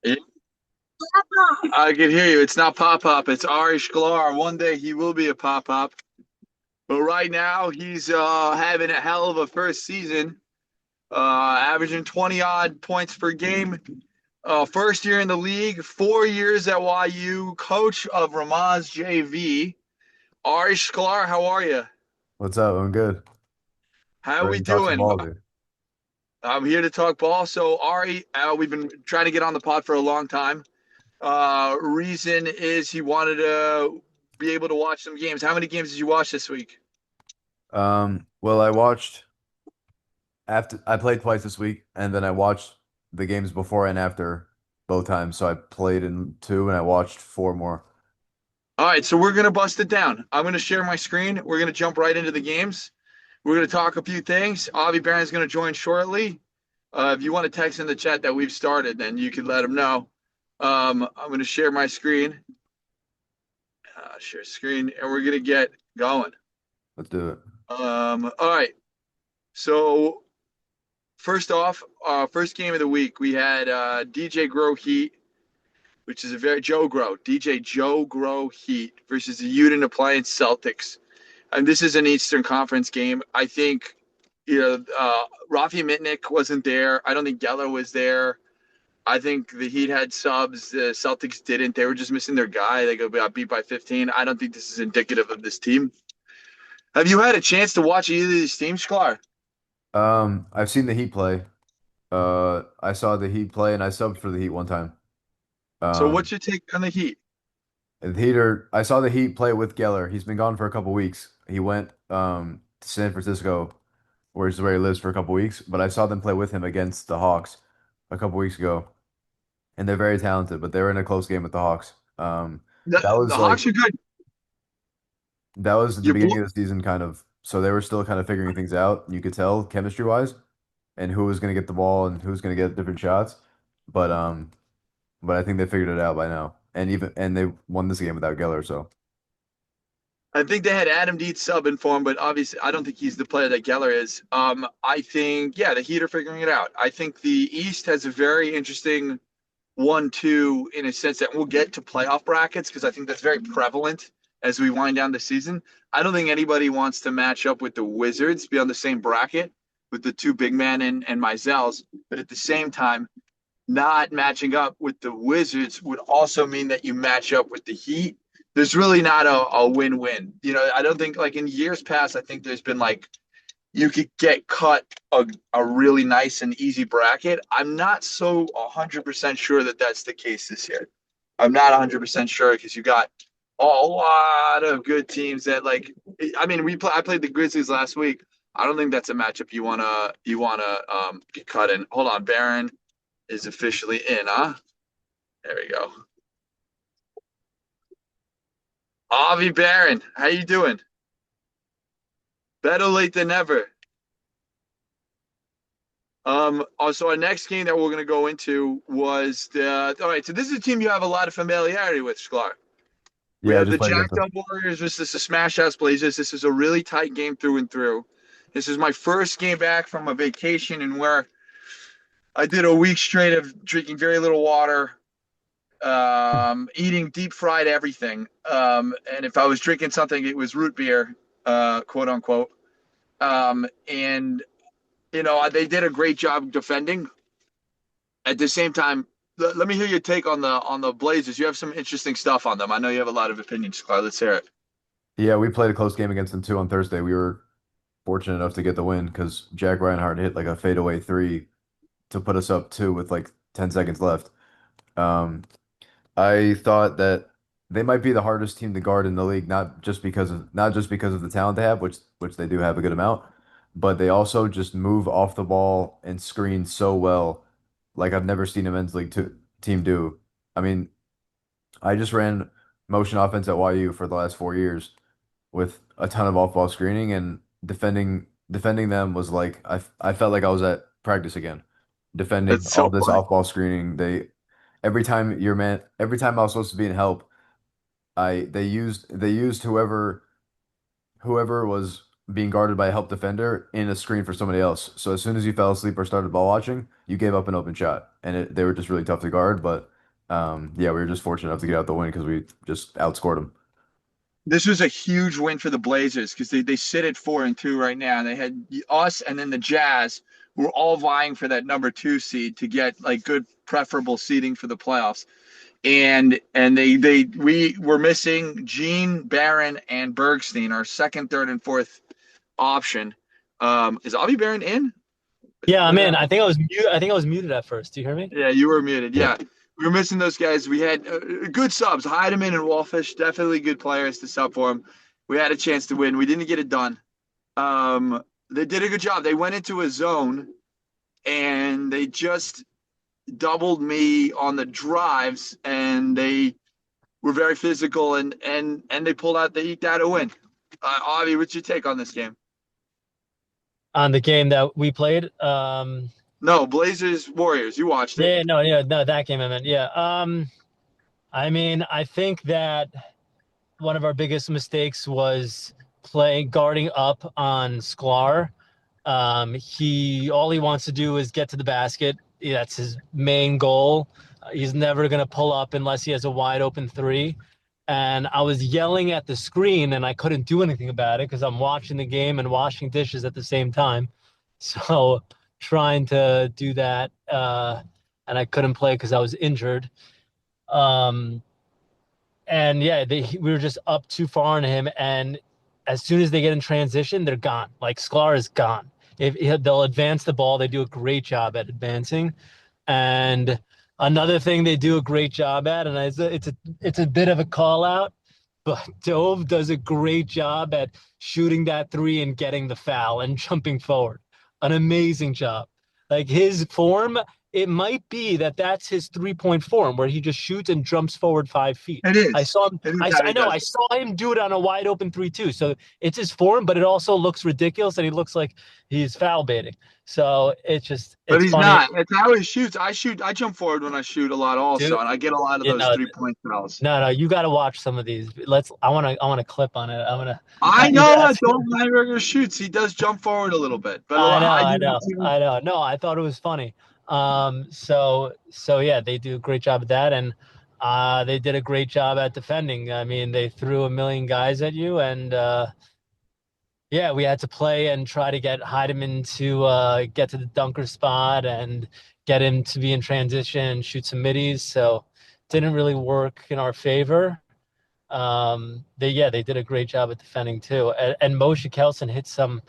Yeah, I can hear you. It's not Pop Pop. It's Ari Shkylar. One day he will be a Pop Pop, but right now he's having a hell of a first season, averaging 20 odd points per game. First year in the league, 4 years at YU, coach of Ramaz JV. Ari Shkylar, how are you? What's up? I'm good. How Ready we to talk some doing? ball, dude. I'm here to talk ball. So Ari, we've been trying to get on the pod for a long time. Reason is he wanted to be able to watch some games. How many games did you watch this week? Well, I watched after I played twice this week, and then I watched the games before and after both times. So I played in two, and I watched four more. All right, so we're gonna bust it down. I'm gonna share my screen. We're gonna jump right into the games. We're gonna talk a few things. Avi Baron's gonna join shortly. If you want to text in the chat that we've started, then you can let him know. I'm gonna share my screen. Share screen, and we're gonna get going. Let's do it. All right. So first off, first game of the week, we had DJ Grow Heat, which is a very Joe Grow, DJ Joe Grow Heat versus the Uden Appliance Celtics. And this is an Eastern Conference game. I think, Rafi Mitnick wasn't there. I don't think Geller was there. I think the Heat had subs. The Celtics didn't. They were just missing their guy. They got beat by 15. I don't think this is indicative of this team. Have you had a chance to watch either of these teams, Sklar? I've seen the Heat play. I saw the Heat play, and I subbed for the Heat one time. So Um, what's your take on the Heat? I saw the Heat play with Geller. He's been gone for a couple weeks. He went to San Francisco, where he lives for a couple weeks. But I saw them play with him against the Hawks a couple weeks ago, and they're very talented. But they were in a close game with the Hawks. That The was like Hawks are good. that was the You beginning of the season, kind of. So they were still kind of figuring things out. You could tell chemistry wise, and who was going to get the ball and who was going to get different shots. But um, but I think they figured it out by now, and they won this game without Geller. So I think they had Adam Dietz sub in form, but obviously I don't think he's the player that Geller is. I think yeah, the Heat are figuring it out. I think the East has a very interesting 1-2 in a sense that we'll get to playoff brackets because I think that's very prevalent as we wind down the season. I don't think anybody wants to match up with the Wizards, be on the same bracket with the two big men and Mizels, but at the same time, not matching up with the Wizards would also mean that you match up with the Heat. There's really not a win-win. I don't think like in years past, I think there's been like you could get cut a really nice and easy bracket. I'm not so 100% sure that that's the case this year. I'm not 100% sure because you got a lot of good teams that like. I mean, I played the Grizzlies last week. I don't think that's a matchup you wanna get cut in. Hold on, Baron is officially in, huh? There we go. Avi Baron, how you doing? Better late than never. Also, our next game that we're going to go into was the. All right, so this is a team you have a lot of familiarity with, Sklar. We yeah, I have just the played against Jacked them. Up Warriors versus the Smash House Blazers. This is a really tight game through and through. This is my first game back from a vacation and where I did a week straight of drinking very little water, eating deep fried everything. And if I was drinking something, it was root beer, quote unquote. And they did a great job defending. At the same time, let me hear your take on the Blazers. You have some interesting stuff on them. I know you have a lot of opinions, Clark. Let's hear it. Yeah, we played a close game against them too on Thursday. We were fortunate enough to get the win because Jack Reinhardt hit like a fadeaway three to put us up two with like 10 seconds left. Um, I thought that they might be the hardest team to guard in the league, not just because of the talent they have, which they do have a good amount, but they also just move off the ball and screen so well, like I've never seen a men's league team do. I mean, I just ran motion offense at YU for the last 4 years with a ton of off-ball screening, and defending them was like I felt like I was at practice again. Defending That's so all this funny. off-ball screening, every time I was supposed to be in help, I they used whoever was being guarded by a help defender in a screen for somebody else. So as soon as you fell asleep or started ball watching, you gave up an open shot, and they were just really tough to guard. But yeah, we were just fortunate enough to get out the win because we just outscored them. This was a huge win for the Blazers because they sit at 4-2 right now. They had us and then the Jazz who were all vying for that number 2 seed to get like good preferable seeding for the playoffs. And we were missing Gene, Barron, and Bergstein, our second, third, and fourth option. Is Avi Barron in? Yeah, I'm in. I think I was muted at first. Do you hear me? Yeah, you were muted. Yeah. Yeah, we were missing those guys. We had good subs. Heidemann and Wallfish, definitely good players to sub for them. We had a chance to win. We didn't get it done. They did a good job. They went into a zone and they just doubled me on the drives, and they were very physical and they pulled out. They eked out a win. Avi, what's your take on this game? On the game that we played. No, Blazers Warriors. You watched it. Yeah, no, that game I meant. Yeah. I mean, I think that one of our biggest mistakes was playing guarding up on Sklar. He all he wants to do is get to the basket. That's his main goal. He's never gonna pull up unless he has a wide open three. And I was yelling at the screen, and I couldn't do anything about it because I'm watching the game and washing dishes at the same time. So trying to do that, and I couldn't play because I was injured. Um, and yeah, we were just up too far on him. And as soon as they get in transition, they're gone. Like Sklar is gone. If they'll advance the ball, they do a great job at advancing. And another thing they do a great job at, and it's a bit of a call out, but Dove does a great job at shooting that three and getting the foul and jumping forward. An amazing job. Like his form, it might be that that's his 3-point form where he just shoots and jumps forward 5 feet. It I is. saw him. It is how he I know. does I it. saw him do it on a wide open 3-2. So it's his form, but it also looks ridiculous, and he looks like he's foul baiting. So But it's he's funny, not. That's how he shoots. I jump forward when I shoot a lot also, dude. and I get a lot of You those know, 3-point fouls. no, you got to watch some of these. I want to clip on it. I You know that guys. Dalton Lineberger shoots. He does jump forward a little bit, but a I lot, know, I I do know, too. I know. No, I thought it was funny. So yeah, they do a great job at that, and they did a great job at defending. I mean, they threw a million guys at you, and yeah, we had to play and try to get Heidemann to get to the dunker spot and get him to be in transition and shoot some middies. So didn't really work in our favor. They did a great job at defending too, and Moshe Kelson hit some.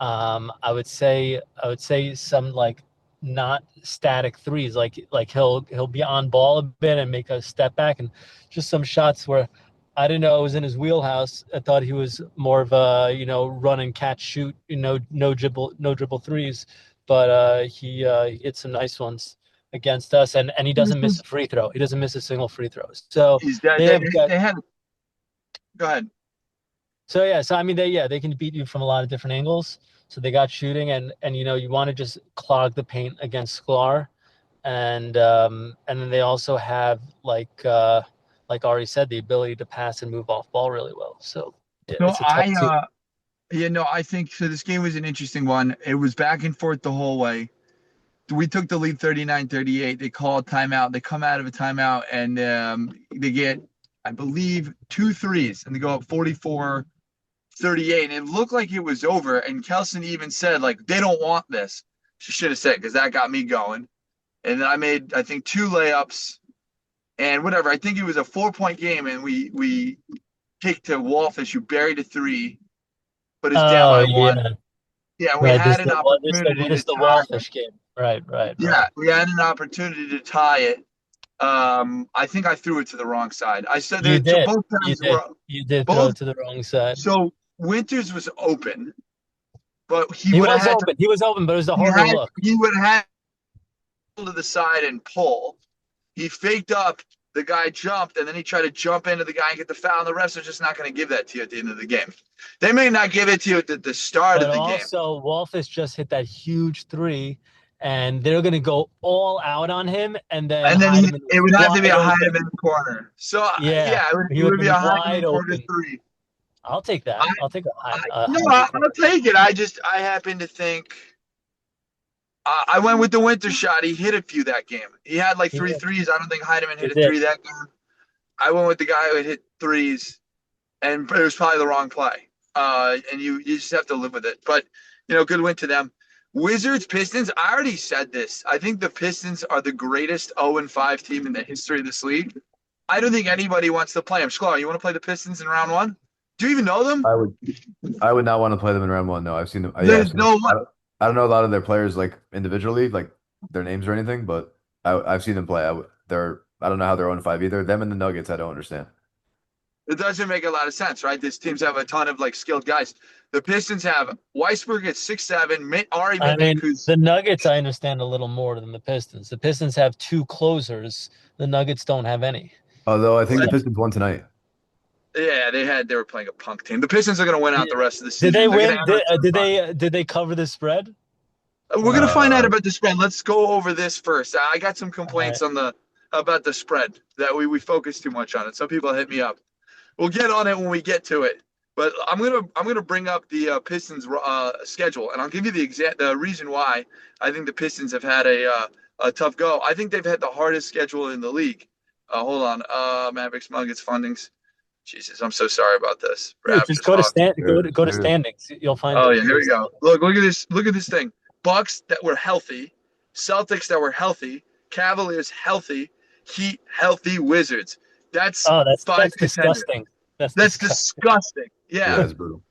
I would say some like not static threes. Like he'll be on ball a bit and make a step back, and just some shots where I didn't know it was in his wheelhouse. I thought he was more of a run and catch shoot, no dribble threes, but he hit some nice ones against us, and he doesn't miss a free throw. He doesn't miss a single free throw. So He's dead. they have got They had. Go ahead. So yeah, so I mean they can beat you from a lot of different angles. So they got shooting, and you want to just clog the paint against Sklar, and then they also have like Ari said, the ability to pass and move off ball really well. So yeah, So it's a tough team. I think so. This game was an interesting one. It was back and forth the whole way. We took the lead 39-38. They call a timeout. They come out of a timeout and they get, I believe, 2 threes and they go up 44-38. And it looked like it was over. And Kelson even said, like, they don't want this. She should have said, because that got me going. And then I made, I think, 2 layups and whatever. I think it was a 4-point game. And we kicked to Wallfish, who buried a 3, put us down Oh by 1. yeah, Yeah, we right. had an opportunity This to the tie it. Wallfish game. Right. Yeah, we had an opportunity to tie it. I think I threw it to the wrong side. I said You that so did. both You times did. were You did throw both. it to the wrong side. So Winters was open, but he He would have was had to. open. He was open, but it was a He harder had. look. He would have had to the side and pull. He faked up. The guy jumped, and then he tried to jump into the guy and get the foul. And the refs are just not going to give that to you at the end of the game. They may not give it to you at the start of But the game. also, Wolfis just hit that huge three, and they're going to go all out on him, and then And then Heidemann it was would have to be wide a open. Heidemann corner. So Yeah, yeah, it he would would have be been a wide Heidemann corner open. 3. I'll take I, that. I'll take a no, high I'll take it. I happen to think I went with the winter shot. He hit a few that game. He had like He three did. threes. I don't think Heidemann He hit a did. three that game. I went with the guy who had hit threes, and it was probably the wrong play. And you just have to live with it. But good win to them. Wizards Pistons. I already said this. I think the Pistons are the greatest 0-5 team in the history of this league. I don't think anybody wants to play them. Shkylar, you want to play the Pistons in round one? Do you even know them? I would I would not want to play them in round one. No, I've seen them. Yeah, I've There's seen them. no one. I don't know a lot of their players like individually, like their names or anything, but I've seen them play. I don't know how they're 0-5 either. Them and the Nuggets, I don't understand. It doesn't make a lot of sense, right? These teams have a ton of like skilled guys. The Pistons have Weisberg at 6'7", Ari I Mitnick, mean, who's the Nuggets I understand a little more than the Pistons. The Pistons have two closers. The Nuggets don't have any. Although I think So, the Pistons won tonight. yeah, they were playing a punk team. The Pistons are going to win out yeah. the rest of the Did they season. They're going to win? end up 2-5. Did they cover the spread? We're gonna find out Uh, about the spread. Let's go over this first. I got some All right. complaints on the about the spread that we focus too much on it. Some people hit me up. We'll get on it when we get to it. But I'm gonna bring up the Pistons schedule, and I'll give you the reason why I think the Pistons have had a tough go. I think they've had the hardest schedule in the league. Hold on, Mavericks, Nuggets, fundings. Jesus, I'm so sorry about this. Dude, just Raptors, Hawks. go to serious. standings. You'll find Oh it. yeah, here we go. Look at this. Look at this thing. Bucks that were healthy, Celtics that were healthy, Cavaliers healthy, Heat healthy, Wizards. That's Oh, five that's contenders. disgusting. That's That's disgusting. disgusting. Yeah, Yeah. it's brutal.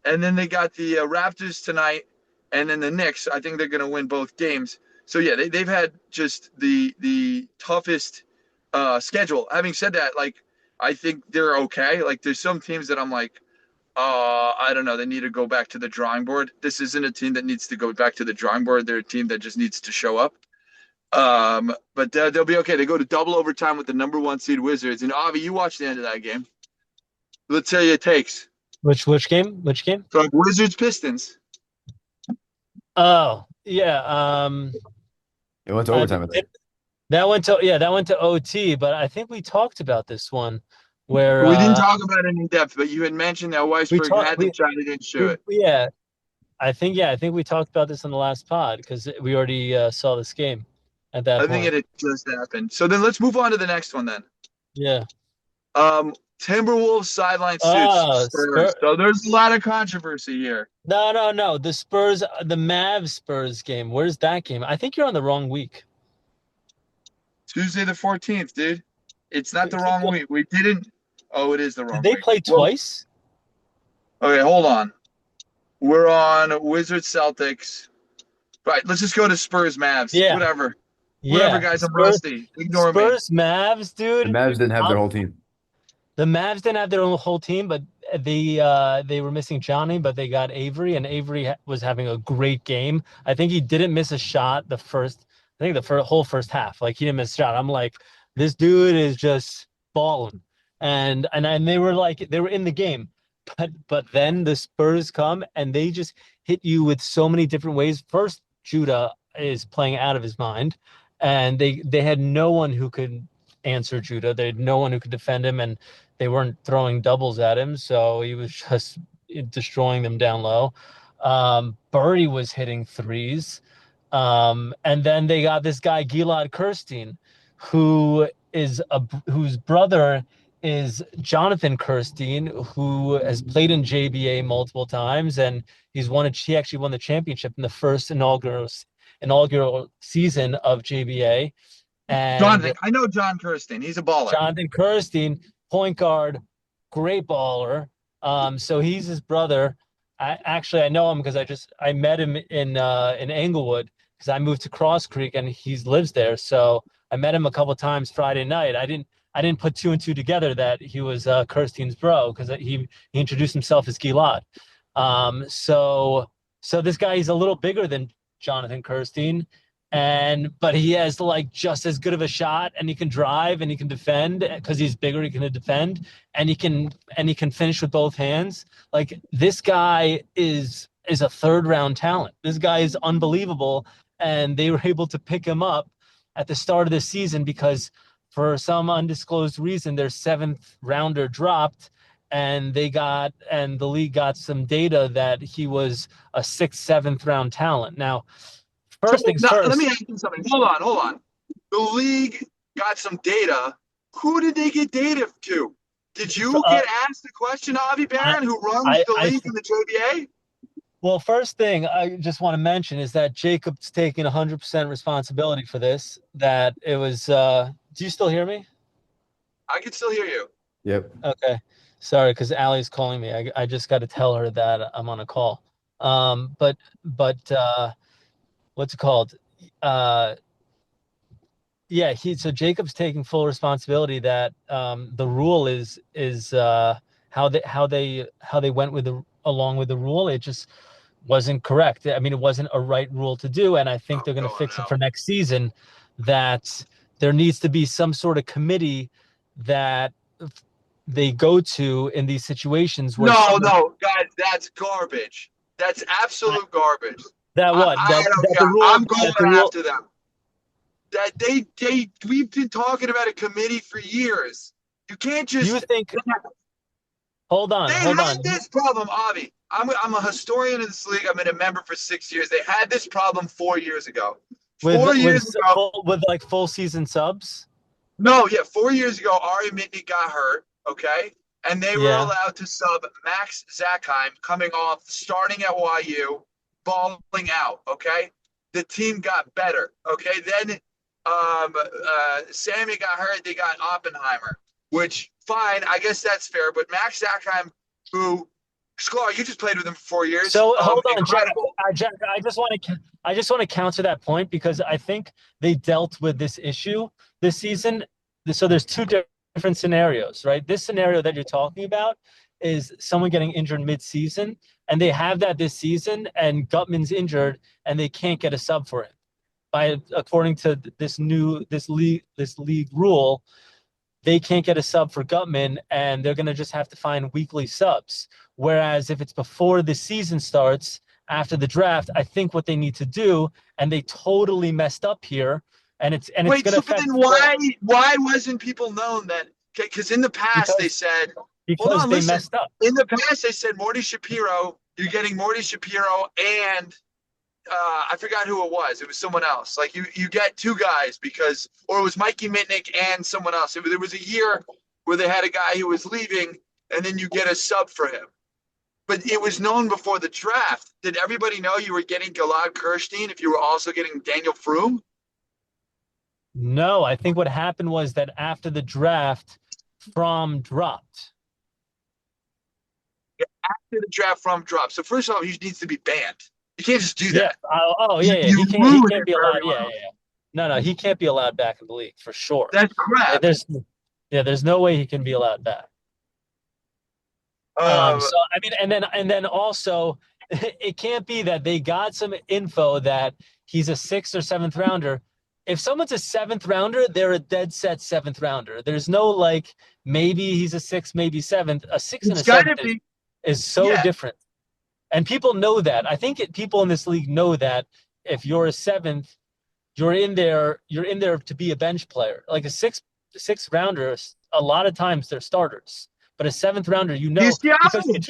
And then they got the Raptors tonight, and then the Knicks. I think they're going to win both games. So yeah, they've had just the toughest schedule. Having said that, like I think they're okay. Like there's some teams that I'm like, I don't know. They need to go back to the drawing board. This isn't a team that needs to go back to the drawing board. They're a team that just needs to show up. But they'll be okay. They go to double overtime with the number one seed Wizards. And Avi, you watched the end of that game. Let's tell you it takes. Which game? Which game? So Wizards Pistons. Oh, yeah. It went to I overtime, I think. that went to OT, but I think we talked about this one where We didn't talk about it in depth, but you had mentioned that we Weisberg talked had the shot, he didn't shoot it. yeah. I think we talked about this on the last pod because we already saw this game at that I think it point. had just happened. So then let's move on to the next one then. Yeah. Timberwolves sideline suits Oh, Spurs. So there's a lot of controversy here. no. The Spurs, the Mavs Spurs game. Where's that game? I think you're on the wrong week. Tuesday the 14th, dude. It's not the wrong week. We didn't. Oh, it is the wrong Did they week. play Well, twice? okay, hold on. We're on Wizards Celtics. Right, let's just go to Spurs Mavs. Yeah. Whatever, Yeah. guys. I'm Spurs, rusty. Ignore me. Spurs Mavs, The dude. Mavs didn't have their whole team. The Mavs didn't have their own whole team, but they were missing Johnny, but they got Avery, and Avery was having a great game. I think he didn't miss a shot whole first half. Like he didn't miss a shot. I'm like, this dude is just balling, and they were in the game, but then the Spurs come and they just hit you with so many different ways. First, Judah is playing out of his mind, and they had no one who could answer Judah. They had no one who could defend him, and they weren't throwing doubles at him, so he was just destroying them down low. Birdie was hitting threes. And then they got this guy, Gilad Kirstein, whose brother is Jonathan Kirstein, who has played in JBA multiple times, and he actually won the championship in the first inaugural season of JBA. And I know John Kirsten. He's a baller. Jonathan Kirstein, point guard, great baller. So he's his brother. I know him because I met him in Englewood because I moved to Cross Creek and he lives there. So I met him a couple times Friday night. I didn't put two and two together that he was Kirstein's bro because he introduced himself as Gilad. So this guy, he's a little bigger than Jonathan Kirstein, but he has like just as good of a shot, and he can drive and he can defend because he's bigger. He can defend and he can finish with both hands. Like this guy is a third round talent. This guy is unbelievable, and they were able to pick him up at the start of the season because for some undisclosed reason their seventh rounder dropped, and the league got some data that he was a 6th, 7th round talent. Now, So first things now, let me first. ask you something. Hold on. The league got some data. Who did they get data to? Did you Uh, get asked the question, Avi I, Baron, who runs I, the I, league in the JBA? well, first thing I just want to mention is that Jacob's taking 100% responsibility for this. That it was. Do you still hear me? I can still hear you. Yep. Okay. Sorry, because Allie's calling me. I just got to tell her that I'm on a call. But what's it called? Uh, yeah, so Jacob's taking full responsibility that the rule is how they went with along with the rule. It just wasn't correct. I mean, it wasn't a right rule to do, and I think Oh, they're going to God, fix it no. for next season. That there needs to be some sort of committee that they go to in these situations where someone No, guys, that's garbage. That's I, absolute garbage. that what I don't that care. the rule I'm going that the rule after them. That we've been talking about a committee for years. You can't you just. think They hold had on this problem, Avi. I'm a historian in this league. I've been a member for 6 years. They had this problem 4 years ago. with 4 years ago, full season subs. no, yeah, 4 years ago, Ari Mitnick got hurt, okay? And they were Yeah. allowed to sub Max Zakheim coming off, starting at YU, balling out, okay? The team got better, okay? Then Sammy got hurt. They got Oppenheimer, which, fine, I guess that's fair. But Max Zakheim, who, Sklar, you just played with him for 4 years, So hold on, Jack. incredible. Jack, I just want to counter that point because I think they dealt with this issue this season. So there's two different scenarios, right? This scenario that you're talking about is someone getting injured mid-season, and they have that this season, and Gutman's injured, and they can't get a sub for him. According to this league rule, they can't get a sub for Gutman, and they're going to just have to find weekly subs. Whereas if it's before the season starts, after the draft, I think what they need to do, and they totally messed up here, and it's Wait, going to so but affect then why wasn't people known that? Because in the past they because said, hold because on, they listen. messed up. In the past they said Morty Shapiro. You're getting Morty Shapiro and I forgot who it was. It was someone else. Like you get two guys because, or it was Mikey Mitnick and someone else. There was a year where they had a guy who was leaving, and then you get a sub for him. But it was known before the draft. Did everybody know you were getting Gilad Kirstein if you were also getting Daniel Froome? No, I think what happened was that after the draft, Fromm dropped. After the draft from drop. So first of all, he needs to be banned. You can't just do Yeah. that. Oh, You, yeah, yeah. you He ruin can't it be for allowed. everyone Yeah, yeah, else. yeah. No, he can't be allowed back in the league for sure. That's crap. There's no way he can be allowed back. Um, So I mean, and then also, it can't be that they got some info that he's a 6th or 7th rounder. If someone's a 7th rounder, they're a dead set 7th rounder. There's no like maybe he's a 6th, maybe 7th. A 6th and it's a got 7th to be, is so yeah. different, and people know that. I think people in this league know that if you're a 7th, you're in there. You're in there to be a bench player. Like a sixth rounder, a lot of times they're starters. But a 7th rounder, He's the because opposite.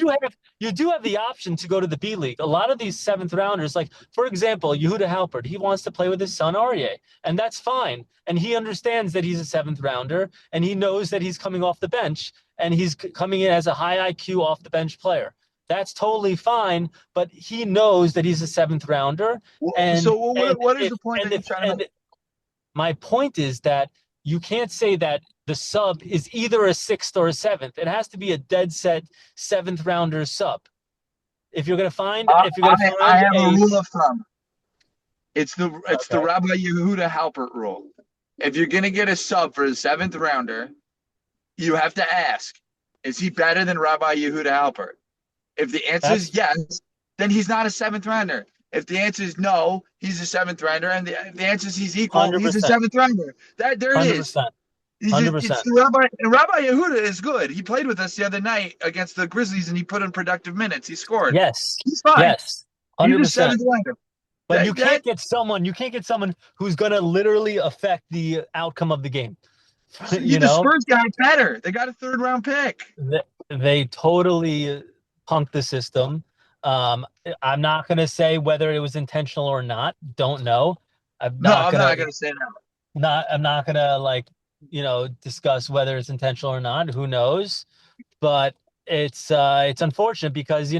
you do have the option to go to the B League. A lot of these 7th rounders, like for example, Yehuda Halpert, he wants to play with his son Aryeh, and that's fine. And he understands that he's a 7th rounder, and he knows that he's coming off the bench, and he's coming in as a high IQ off the bench player. That's totally fine, but he knows that he's a 7th rounder, and So what is if the point and that you're if trying to make? and my point is that you can't say that the sub is either a 6th or a 7th. It has to be a dead set 7th rounder sub. If you're gonna I find have a a rule of thumb. It's the okay, Rabbi Yehuda Halpert rule. If you're gonna get a sub for the 7th rounder, you have to ask, is he better than Rabbi Yehuda Halpert? If the answer that's is yes, then he's not a 7th rounder. If the answer is no, he's a 7th rounder, and the answer is he's equal, hundred he's a percent, 7th rounder. There it hundred is. percent, hundred It's percent. the Rabbi, and Rabbi Yehuda is good. He played with us the other night against the Grizzlies, and he put in productive minutes. He scored. Yes, He's fine. yes, He's hundred a percent. 7th rounder. But you That that can't get someone. You can't get someone who's gonna literally affect the outcome of the game. the You know, Spurs got better. They got a 3rd round pick. They totally punked the system. Um, I'm not gonna say whether it was intentional or not. Don't know. I'm No, not I'm gonna not gonna say that. I'm not gonna like, discuss whether it's intentional or not. Who knows? But it's unfortunate because,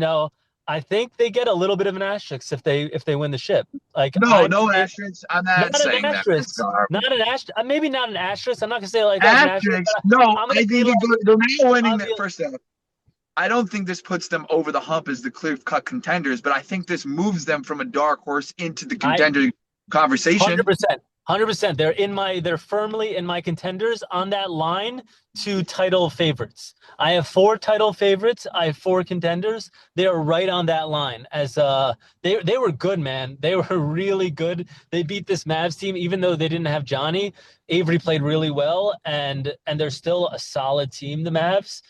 I think they get a little bit of an asterisk if they win the ship. Like No, I'm no asterisks. I'm not not an saying that. It's asterisk, garbage. not an asterisk, maybe not an asterisk. I'm not gonna say like, oh, it's an asterisk, Asterisks. but No, I'm gonna I be think like, they're now winning I'll that be first off. I don't think this puts them over the hump as the clear-cut contenders, but I think this moves them from a dark horse into the I contender conversation. 100%. 100%. They're firmly in my contenders on that line to title favorites. I have four title favorites. I have four contenders. They are right on that line as they were good, man. They were really good. They beat this Mavs team even though they didn't have Johnny. Avery played really well and they're still a solid team, the Mavs,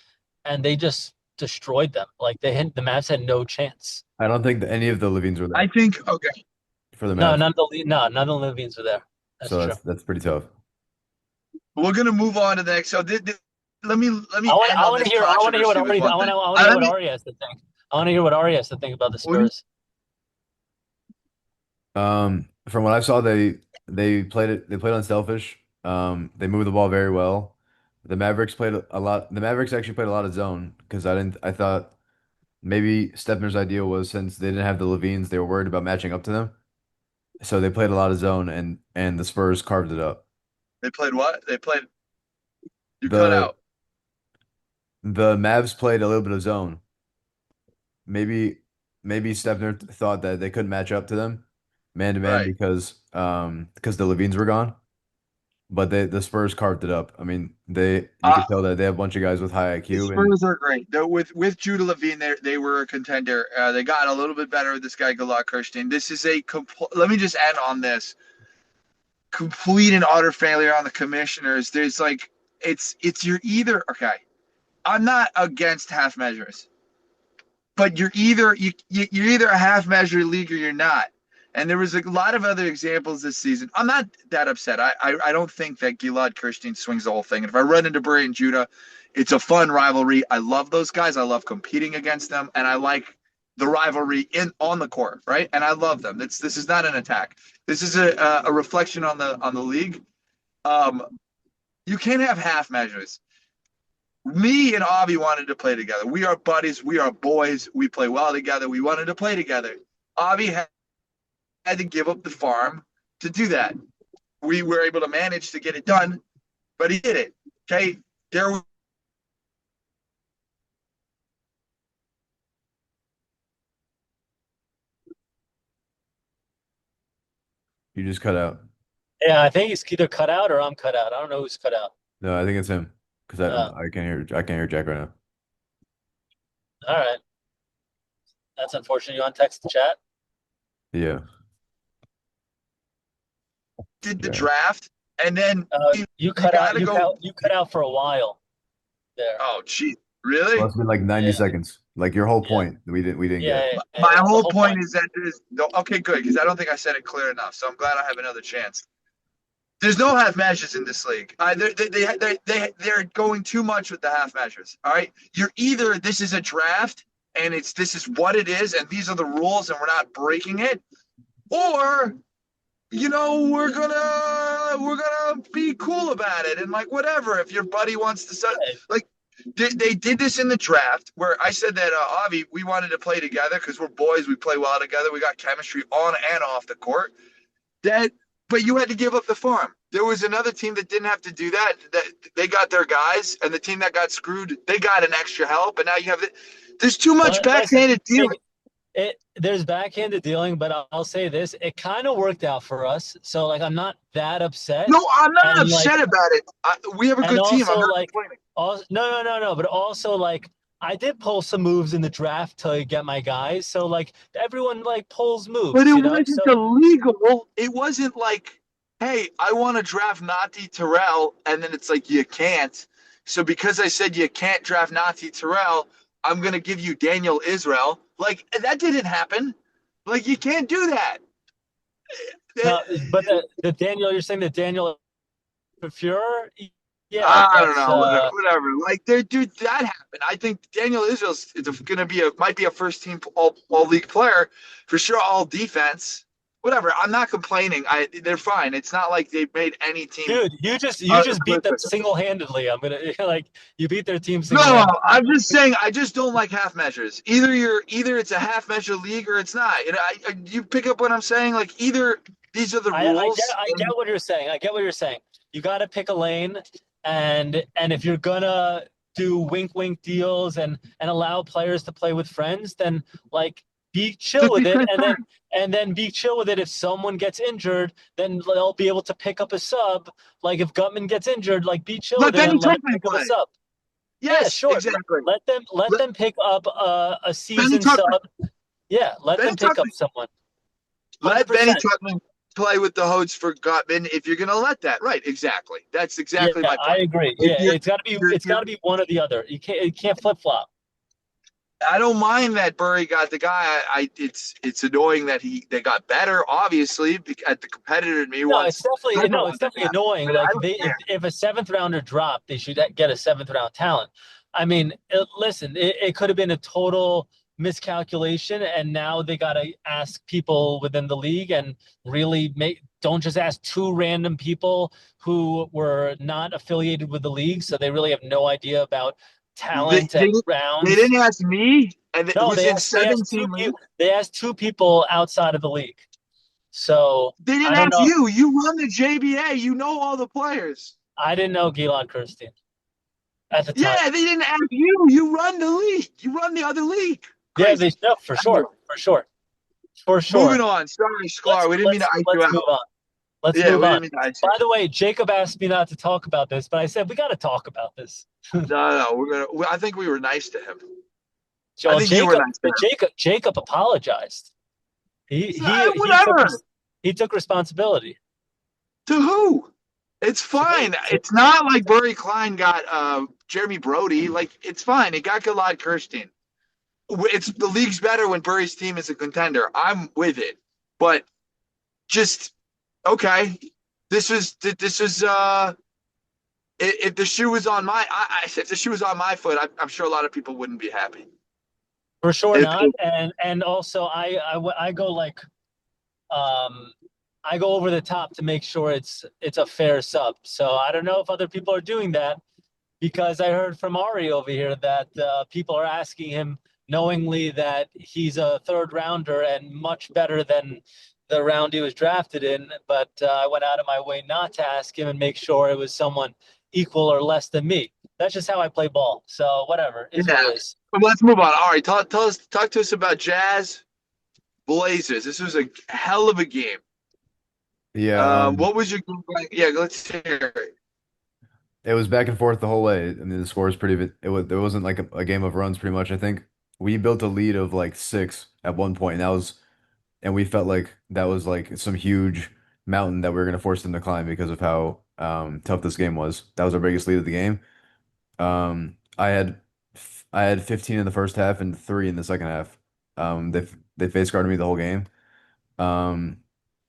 and they just destroyed them. Like the Mavs had no chance. I don't think that any of the Levines were I there think okay. for the Mavs, None of the Levines were there. That's so true. that's pretty tough. We're gonna move on to the next. So let me end I on want to this hear I want to hear what controversy with Ari one thing. I want to hear Let what me. Ari has to think. I want to hear what Ari has to think about the Spurs. From what I saw, they played unselfish. They moved the ball very well. The Mavericks played a lot. The Mavericks actually played a lot of zone because I thought maybe Stepner's idea was since they didn't have the Levines, they were worried about matching up to them. So they played a lot of zone and the Spurs carved it up. They played what? They played. You cut The out. the Mavs played a little bit of zone. Maybe maybe Stepner thought that they couldn't match up to them man to man Right. because the Levines were gone. But the Spurs carved it up. I mean, you Uh, could tell that they have a bunch of guys with high the IQ and Spurs are great. They're with Judah Levine, they were a contender. They got a little bit better with this guy Galak Kirstein. This is a let me just end on this complete and utter failure on the commissioners. There's like it's you're either okay. I'm not against half measures, but you're either a half measure league or you're not. And there was a lot of other examples this season. I'm not that upset. I don't think that Gilad Kirstein swings the whole thing. And if I run into Bray and Judah, it's a fun rivalry. I love those guys. I love competing against them, and I like the rivalry in on the court, right? And I love them. This is not an attack. This is a reflection on the league. Um, you can't have half measures. Me and Avi wanted to play together. We are buddies. We are boys. We play well together. We wanted to play together. Avi had to give up the farm to do that. We were able to manage to get it done, but he did it. Okay. There you just cut out. Yeah, I think he's either cut out or I'm cut out. I don't know who's cut out. No, I think it's him because Uh, I can't hear Jack right now. all right, that's unfortunate. You want to text the chat? Yeah. did the Yeah. draft, and then You you cut got out. to go. You cut out for a while there. Oh, gee, really? Must have been like 90 Yeah, seconds. Like your whole yeah, point we didn't yeah, get. yeah, yeah. My The whole whole point. point is that there's no. Okay, good, because I don't think I said it clear enough. So I'm glad I have another chance. There's no half measures in this league. They're going too much with the half measures. All right, you're either this is a draft and this is what it is and these are the rules and we're not breaking it, or we're gonna be cool about it and like whatever. If your buddy wants to Yeah, like they did this in the draft where I said that Avi, we wanted to play together because we're boys, we play well together, we got chemistry on and off the court. That but you had to give up the farm. There was another team that didn't have to do that. That they got their guys, and the team that got screwed, they got an extra help, and now you have there's too much but listen, backhanded dealing. there's backhanded dealing, but I'll say this: it kind of worked out for us. So like, I'm not that upset, No, I'm not and like, upset about it. We have a and good team. I'm also not like, complaining. also no, but also like, I did pull some moves in the draft to get my guys. So like, everyone like pulls But moves, it you know. wasn't So illegal. It wasn't like, hey, I want to draft Nati Terrell, and then it's like you can't. So because I said you can't draft Nati Terrell, I'm gonna give you Daniel Israel. Like that didn't happen. Like you can't do that. no, but the Daniel, you're saying that Daniel Fuhrer, Yeah, I don't that's know, whatever. Like, dude, that happened. I think Daniel Israel's going to be might be a first team all league player for sure. All defense, whatever. I'm not complaining. They're fine. It's not like they made any team. dude. You just beat them Listen. single handedly. I'm gonna like you beat their team single No, handedly. I'm just saying. I just don't like half measures. Either it's a half measure league or it's not. You pick up what I'm saying. Like either these are the rules. I get what you're saying. I get what you're saying. You got to pick a lane, and if you're gonna do wink deals and allow players to play with friends, then like be chill Just be with it, transparent. and then be chill with it. If someone gets injured, then they'll be able to pick up a sub. Like if Gutman gets injured, like be chill Let with it Benny and let him Tuckman pick up a play. sub. Yeah, Yes, sure. exactly. Let Let them pick up a Benny season Tuckman. sub. Yeah, let Benny them pick up Tuckman. someone. Let 100%. Benny Tuckman play with the Hodes for Gutman if you're going to let that. Right, exactly. That's Yeah, exactly my I point. agree. If Yeah, it's you're gotta be one or the other. You can't flip flop. I don't mind that Burry got the guy. It's annoying that they got better, obviously, at the competitor in me No, it's wants definitely never no, it's want that to definitely happen. annoying. But I Like don't care. if a seventh rounder dropped, they should get a seventh round talent. I mean, listen, it could have been a total miscalculation, and now they got to ask people within the league and really make don't just ask two random people who were not affiliated with the league, so they really have no idea about They, talent they, and they rounds. didn't ask me, and it No, was in they asked 17 leagues. they asked two people outside of the league. So They I didn't don't ask know. you. You run the JBA. You know all the players. I didn't know Gilad Kirstein at the time. Yeah, they didn't ask you. You run the league. You run the other league. Yeah, they Crazy. no, for Anyway, sure, for sure, for moving sure. on. Sorry, Shkylar. We didn't mean to ice you Let's move out. on. Let's Yeah, move we on. didn't mean to ice you. By the way, Jacob asked me not to talk about this, but I said we got to talk about this. No. I think we were nice to him. I Well, think you were nice to him. Jacob apologized. He took Whatever. he took responsibility. To who? It's To me, fine. It's not like Burry Klein got Jeremy Brody. Like it's fine. It got Gilad Kirstein. It's the league's better when Burry's team is a contender. I'm with it, but just okay. This was if the shoe was on if the shoe was on my foot, I'm sure a lot of people wouldn't be happy. for sure If, not. And also I go like um I go over the top to make sure it's a fair sub. So I don't know if other people are doing that because I heard from Ari over here that people are asking him knowingly that he's a third rounder and much better than the round he was drafted in. But I went out of my way not to ask him and make sure it was someone equal or less than me. That's just how I play ball. So whatever is what yeah. it is. Well, let's move on. All right, talk to us about Jazz Blazers. This was a hell of a game. Yeah, What was your game plan? Yeah, let's hear it. it was back and forth the whole way. I mean, the score was pretty. It was there wasn't like a game of runs pretty much. I think we built a lead of like six at one point, and we felt like that was like some huge mountain that we were gonna force them to climb because of how tough this game was. That was our biggest lead of the game. Um, I had I had 15 in the first half and three in the second half. They face guarded me the whole game. Um,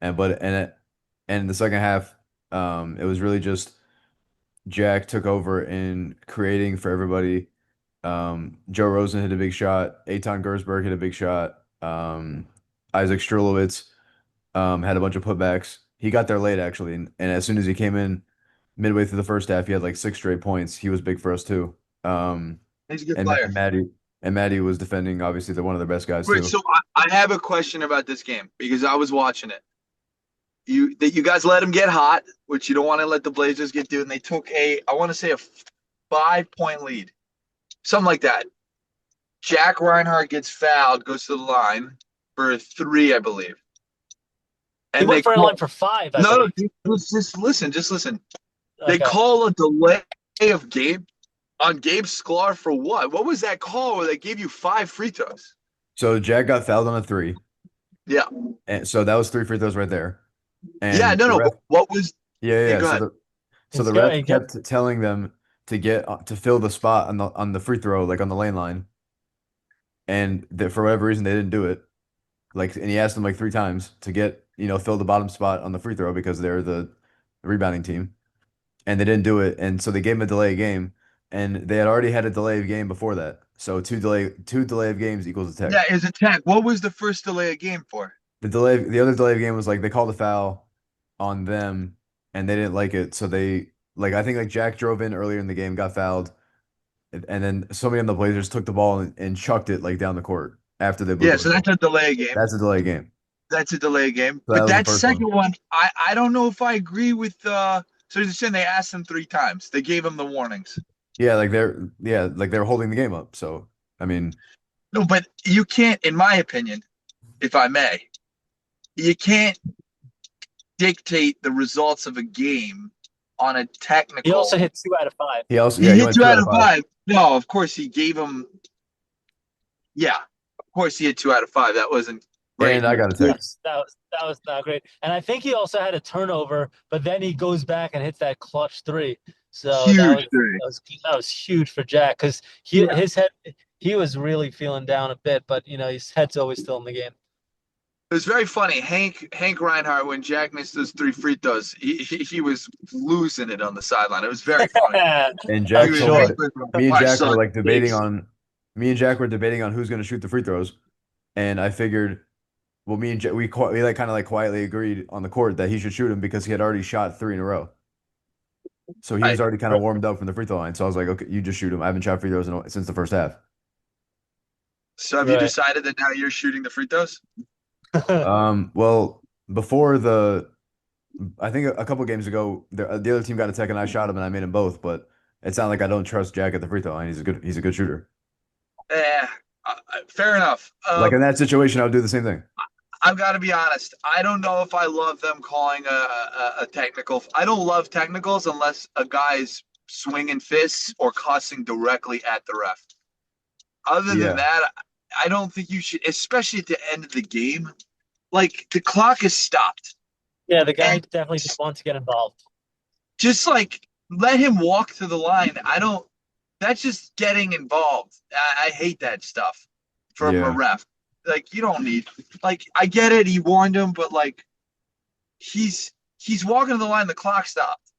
and but and it, and in the second half, it was really just Jack took over in creating for everybody. Joe Rosen hit a big shot. Eitan Gersberg hit a big shot. Isaac Strulowitz had a bunch of putbacks. He got there late actually, and as soon as he came in midway through the first half, he had like six straight points. He was big for us too. Um, He's a good and player. Maddie was defending. Obviously, they're one of their best guys Wait, too. so I have a question about this game because I was watching it. You guys let them get hot, which you don't want to let the Blazers get do, and they took I want to say a 5 point lead, something like that. Jack Reinhardt gets fouled, goes to the line for a three, I believe, He and they went for a line call for five, I no, believe. just listen. They Okay. call a delay of game on Gabe Sklar for what? What was that call where they gave you five free throws? So Jack got fouled on a three, Yeah, and so that was three free throws right there. yeah, And no, the no. ref, But what was? Yeah, yeah. go ahead. So It's the good. ref kept telling them to get to fill the spot on the free throw, like on the lane line, and that for whatever reason they didn't do it. Like, and he asked them like three times to get fill the bottom spot on the free throw because they're the rebounding team. and they didn't do it, and so they gave him a delay of game, and they had already had a delay of game before that. So two delay of games equals a tech. Yeah, is a tech. What was the first delay of game for? The other delay of game was like they called a foul on them, and they didn't like it, so they I think like Jack drove in earlier in the game, got fouled, and then somebody on the Blazers took the ball and chucked it like down the court after they blew the Yeah, so whistle. that's a delay of game. That's a delay game. That's a delay of game. So that But was the that first one. second one, I don't know if I agree with so you're saying they asked him 3 times. They gave him the warnings. Like they're holding the game up. So I mean, No, but you can't, in my opinion, if I may, you can't dictate the results of a game on a He also technical. hit 2 out of 5. He he hit went two two out out of of five. five. No, of course he gave him. Yeah, of course he hit 2 out of 5. That wasn't great. And I got a tech. That was not great. And I think he also had a turnover, but then he goes back and hits that clutch three. So Huge three. that was huge for Jack because Yeah. he was really feeling down a bit, but his head's always still in the game. It was very funny. Hank Reinhardt, when Jack missed those 3 free throws, he was losing it on the sideline. It was very funny. And He Jack I'm was told sure. me, me and my Jack were son like takes. me and Jack were debating on who's going to shoot the free throws. And I figured, well, me and Jack, we like kind of like quietly agreed on the court that he should shoot him because he had already shot 3 in a row. So he Right. was already kind of warmed up from the free throw line. So I was like, okay, you just shoot him. I haven't shot free throws since the first half. So have you Right. decided that now you're shooting the free throws? Well, before I think a couple games ago, the other team got a tech and I shot him and I made him both. But it's not like I don't trust Jack at the free throw line. He's a good shooter. Eh, fair enough. Like in that situation, I would do the same thing. I've got to be honest. I don't know if I love them calling a technical. I don't love technicals unless a guy's swinging fists or cussing directly at the ref. Other than Yeah, that, I don't think you should, especially at the end of the game. Like the clock is stopped, Yeah, the guy and definitely just wants to get involved. just like let him walk to the line. I don't. That's just getting involved. I hate that stuff from a yeah, ref. Like you don't need. Like I get it. He warned him, but like he's walking to the line. The clock stopped.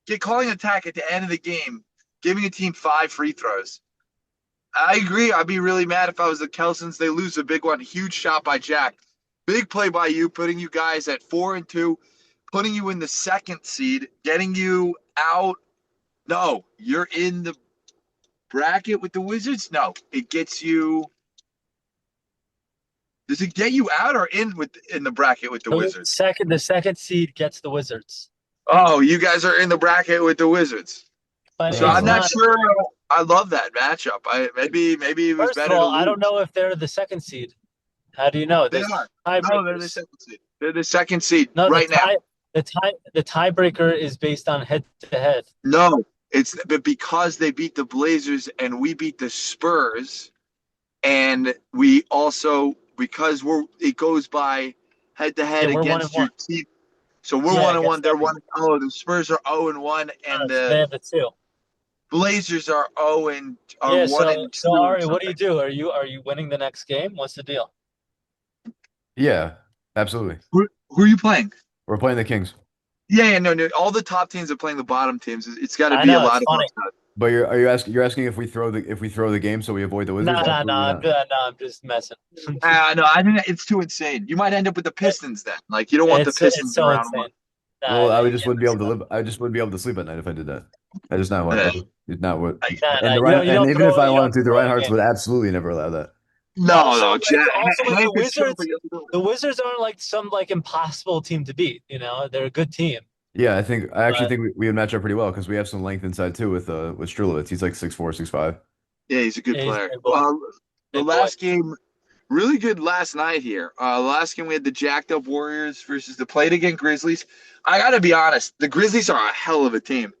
Get calling an attack at the end of the game, giving a team 5 free throws. I agree. I'd be really mad if I was the Kelsons. They lose a big one. Huge shot by Jack. Big play by you, putting you guys at 4-2, putting you in the second seed, getting you out. No, you're in the bracket with the Wizards. No, it gets you. Does it get you out or in the bracket with the Wizards? The second seed gets the Wizards, Oh, you guys are in the bracket with the Wizards. but So it's I'm not not. sure. I love that matchup. Maybe it was First of better to all, I lose. don't know if they're the second seed. How do you know? They There's are. No, they're the tiebreakers. second seed. They're the second seed No, right now. the tiebreaker is based on head to head. No, it's but because they beat the Blazers and we beat the Spurs, and we also because it goes by head to Yeah, head we're one and against your one. team. So we're Yeah, 1-1. against They're them. 1-0. The Spurs are 0-1, and So they the have the two. Blazers are 0 and are Yeah. one So and so two or Ari, what do something. you do? Are you winning the next game? What's the deal? yeah, absolutely. Who are you playing? We're playing the Kings. Yeah, no. All the top teams are playing the bottom teams. It's got to I be a know it's lot of funny. upside. But you're asking if if we throw the game so we avoid the No, Wizards? no, no. Absolutely not. I'm just messing. No, I think it's too insane. You might end up with the Pistons then. Like you don't want the It's Pistons in so round one. insane. Nah, Well, nah, you can't mess it up. I just wouldn't be able to sleep at night if I did that. I just not want. Yeah. It's not what. Nah, nah. And the Ryan, You and don't even if I you don't wanted to, the throw a Reinhardts game. would absolutely never allow that. No, Jack. Also with the Hank is so Wizards, big. the Wizards aren't like some like impossible team to beat. They're a good team. Yeah, I actually But think we would match up pretty well because we have some length inside too with Strulovitz. He's like 6'4", 6'5". Yeah, he's a good yeah, he's a player. big boy. The Big boy. last game, really good last night here. The last game we had the jacked up Warriors versus the played again Grizzlies. I got to be honest, the Grizzlies are a hell of a team.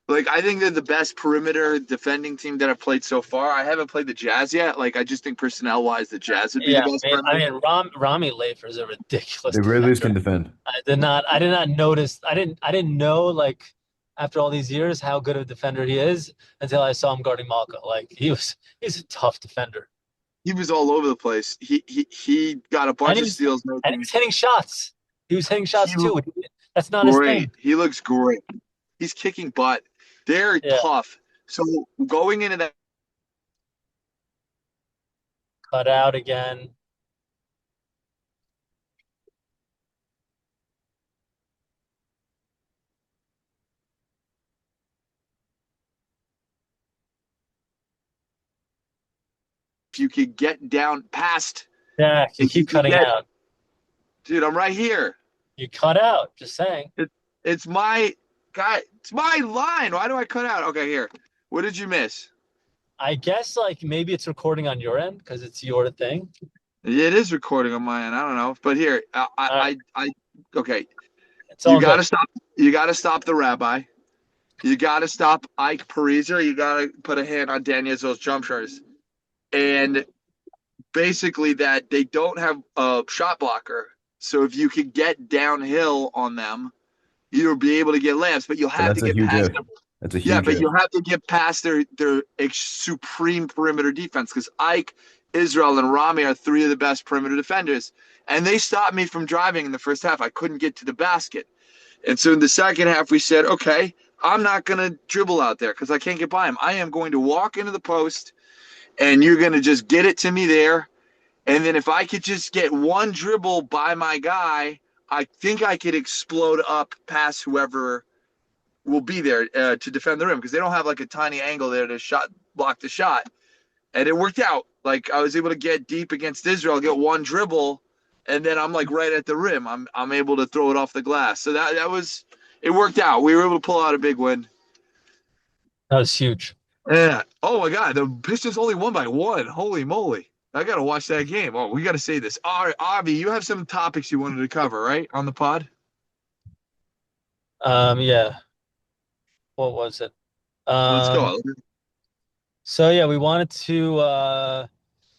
Like I think they're the best perimeter defending team that I've played so far. I haven't played the Jazz yet. Like I just think personnel wise, the Jazz would be the Yeah, best I perimeter. mean, Rami Lafer is a ridiculous The Grizzlies can defender. defend. I did not notice. I didn't know like after all these years how good of a defender he is until I saw him guarding Malka. Like he's a tough defender, He was all over the place. He got a and bunch of steals. he was hitting shots. He was hitting He shots too. looked That's not his thing. great. He looks great. He's kicking butt. They're Yeah, tough. So going into that, cut out again. if you could get down past, Jack, you if you keep could cutting get, out. dude, I'm right here. You cut out. Just saying. It, it's my guy. It's my line. Why do I cut out? Okay, here. What did you miss? I guess like maybe it's recording on your end because it's your thing. It is recording on my end. I don't know, but here, All right, okay. it's You all got to good. stop. You got to stop the rabbi. You got to stop Ike Pariser. You got to put a hand on Daniel's jump shots. And basically, that they don't have a shot blocker. So if you could get downhill on them, you'll be able to get layups. But you'll But have to that's a get huge past if. them. That's a Yeah, huge but if. you'll have to get past their supreme perimeter defense because Ike, Israel, and Rami are three of the best perimeter defenders. And they stopped me from driving in the first half. I couldn't get to the basket. And so in the second half, we said, okay, I'm not going to dribble out there because I can't get by him. I am going to walk into the post, and you're going to just get it to me there. And then if I could just get one dribble by my guy, I think I could explode up past whoever will be there to defend the rim because they don't have like a tiny angle there to shot block the shot. And it worked out. Like I was able to get deep against Israel, get one dribble, and then I'm like right at the rim. I'm able to throw it off the glass. So that was it worked out. We were able to pull out a big win. That was huge. Yeah. Oh my God, the Pistons only won by one. Holy moly! I gotta watch that game. Oh, we gotta say this. All right, Avi, you have some topics you wanted to cover, right, on the pod? Yeah. What was it? Let's Um, go. so yeah, we wanted to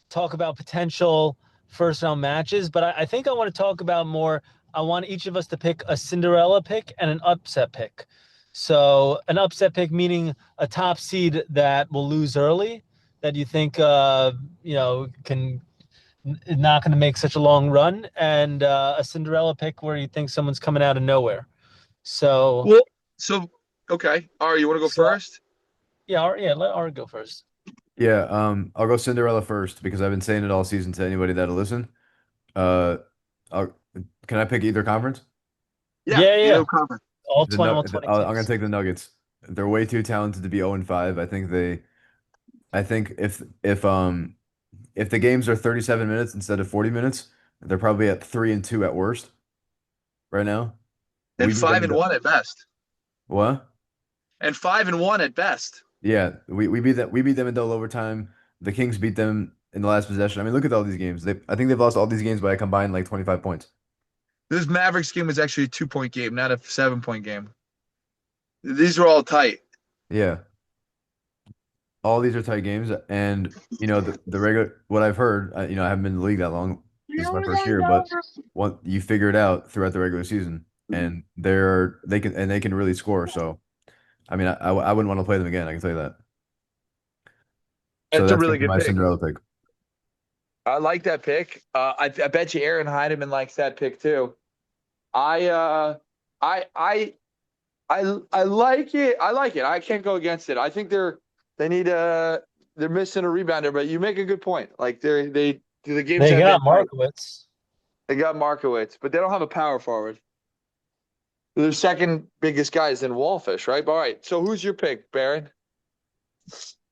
talk about potential first round matches, but I think I want to talk about more. I want each of us to pick a Cinderella pick and an upset pick. So an upset pick meaning a top seed that will lose early, that you think can not going to make such a long run, and a Cinderella pick where you think someone's coming out of nowhere. So Well, so okay. All right, you want to go so first? yeah, let Art go first. Yeah, I'll go Cinderella first because I've been saying it all season to anybody that'll listen. Uh, I'll, can I pick either conference? Yeah, Yeah, either yeah, conference. all The 20, Nug- all the, 20 I'm gonna teams. take the Nuggets. They're way too talented to be 0 and 5. I think if the games are 37 minutes instead of 40 minutes, they're probably at 3 and 2 at worst right now. We And beat five them. and one at best. What? And 5-1 at best. Yeah, we beat them in double overtime. The Kings beat them in the last possession. I mean, look at all these games. I think they've lost all these games by a combined like 25 points. This Mavericks game was actually a 2 point game, not a 7 point game. These were all tight. Yeah. All these are tight games, and the regular what I've heard, I haven't been in the league that long. This is my first year, but what you figure it out throughout the regular season, and they can really score. So I mean, I wouldn't want to play them again. I can tell you that. So That's a that's really gonna be good my pick. Cinderella pick. I like that pick. I bet you Aaron Heideman likes that pick too. I uh I I I like it. I like it. I can't go against it. I think they need they're missing a rebounder, but you make a good point. Like the games They have been got tight. Markowitz. They got Markowitz, but they don't have a power forward. Their second biggest guy is in Wallfish, right? All right. So who's your pick, Baron?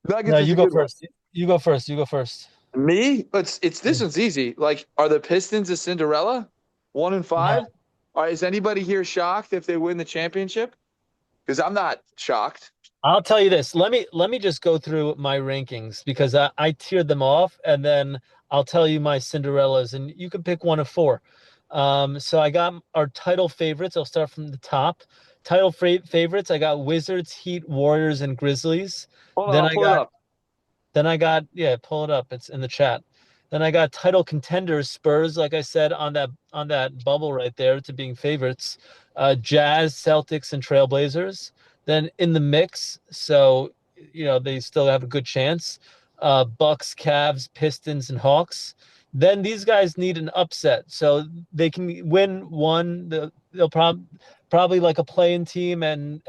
No, Nuggets is you a go good one. first. You go first. You go first. Me? It's this one's easy. Like, are the Pistons a Cinderella? 1-5? No, Is anybody here shocked if they win the championship? Because I'm not shocked. I'll tell you this. Let me just go through my rankings because I tiered them off, and then I'll tell you my Cinderellas, and you can pick one of four. So I got our title favorites. I'll start from the top. Title favorites. I got Wizards, Heat, Warriors, and Grizzlies. Hold on, Then I'll I pull it got up. yeah, pull it up. It's in the chat. Then I got title contenders, Spurs, like I said, on that bubble right there to being favorites. Jazz, Celtics, and Trailblazers. Then in the mix, so they still have a good chance. Bucks, Cavs, Pistons, and Hawks. Then these guys need an upset, so they can win one. they'll probably like a play-in team and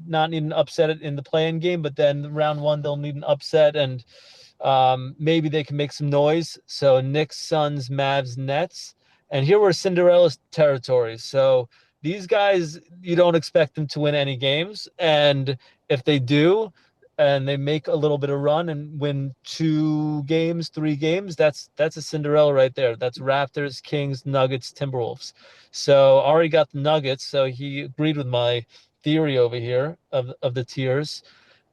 not need an upset in the play-in game, but then round one they'll need an upset and maybe they can make some noise. So Knicks, Suns, Mavs, Nets, and here we're Cinderella territory. So these guys, you don't expect them to win any games, and if they do, and they make a little bit of run and win 2 games, 3 games, that's a Cinderella right there. That's Raptors, Kings, Nuggets, Timberwolves. So Ari got the Nuggets, so he agreed with my theory over here of the tiers,